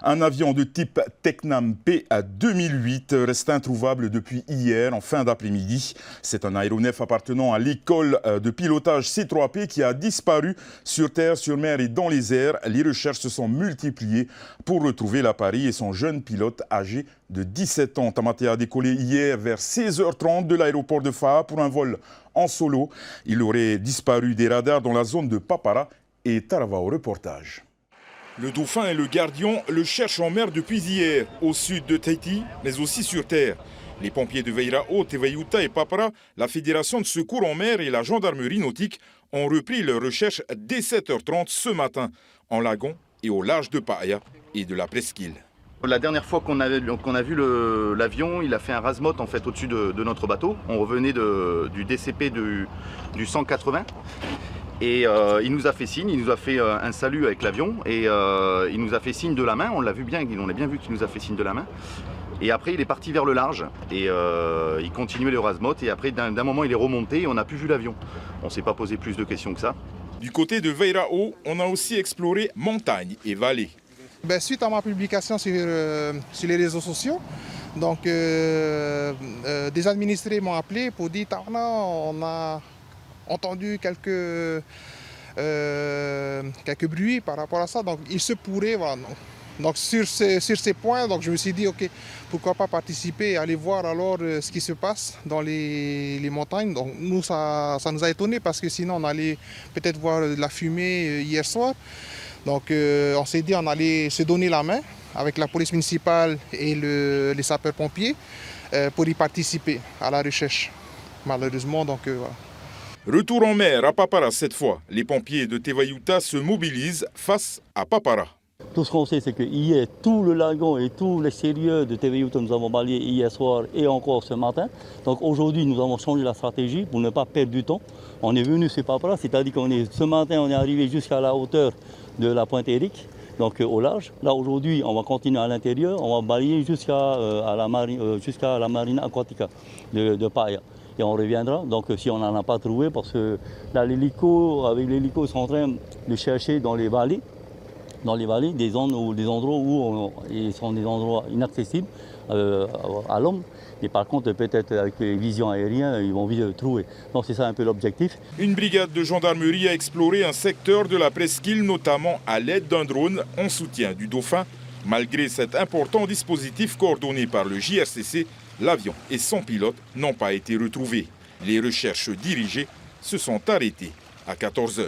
Un avion de type Tecnam P à 2008 reste introuvable depuis hier en fin d'après-midi. C'est un aéronef appartenant à l'école de pilotage C3P qui a disparu sur terre, sur mer et dans les airs. Les recherches se sont multipliées pour retrouver l'appareil et son jeune pilote âgé de 17 ans. Tamaté a décollé hier vers 16h30 de l'aéroport de Faa pour un vol en solo. Il aurait disparu des radars dans la zone de Papara et Tarava au reportage. Le dauphin et le gardien le cherchent en mer depuis hier, au sud de Tahiti, mais aussi sur terre. Les pompiers de Veirao, Tevayuta et Papara, la Fédération de secours en mer et la gendarmerie nautique ont repris leurs recherches dès 7h30 ce matin, en lagon et au large de Paaya et de la presqu'île. La dernière fois qu'on a vu l'avion, il a fait un rasemote en fait au-dessus de notre bateau. On revenait du DCP du 180 et il nous a fait signe, il nous a fait un salut avec l'avion et il nous a fait signe de la main. On l'a vu bien, on a bien vu qu'il nous a fait signe de la main. Et après il est parti vers le large et il continuait le rasemote et après d'un moment il est remonté et on n'a plus vu l'avion. On ne s'est pas posé plus de questions que ça. Du côté de Veirao, on a aussi exploré montagnes et vallées. Suite à ma publication sur les réseaux sociaux, donc, des administrés m'ont appelé pour dire Tarna, on a entendu quelques bruits par rapport à ça, donc il se pourrait, voilà. Donc sur ces points, donc je me suis dit ok, pourquoi pas participer et aller voir alors ce qui se passe dans les montagnes. Donc nous ça nous a étonnés parce que sinon on allait peut-être voir de la fumée hier soir. Donc on s'est dit on allait se donner la main avec la police municipale et les sapeurs-pompiers pour y participer à la recherche. Malheureusement, donc voilà. Retour en mer à Papara cette fois. Les pompiers de Tevayuta se mobilisent face à Papara. Tout ce qu'on sait, c'est que hier, tout le lagon et tout l'extérieur de Tevayuta, nous avons balayé hier soir et encore ce matin. Donc aujourd'hui, nous avons changé la stratégie pour ne pas perdre du temps. On est venu sur Papara, c'est-à-dire ce matin, on est arrivé jusqu'à la hauteur de la pointe Éric, donc au large. Là, aujourd'hui, on va continuer à l'intérieur, on va balayer jusqu'à la marina aquatica de Paaya. Et on reviendra, donc si on n'en a pas trouvé, parce que là, avec l'hélico, ils sont en train de chercher dans les vallées, des endroits où ils sont des endroits inaccessibles à l'homme. Et par contre, peut-être avec les visions aériennes, ils vont vite le trouver. Donc c'est ça un peu l'objectif. Une brigade de gendarmerie a exploré un secteur de la presqu'île, notamment à l'aide d'un drone en soutien du dauphin. Malgré cet important dispositif coordonné par le JRCC, l'avion et son pilote n'ont pas été retrouvés. Les recherches dirigées se sont arrêtées à 14h.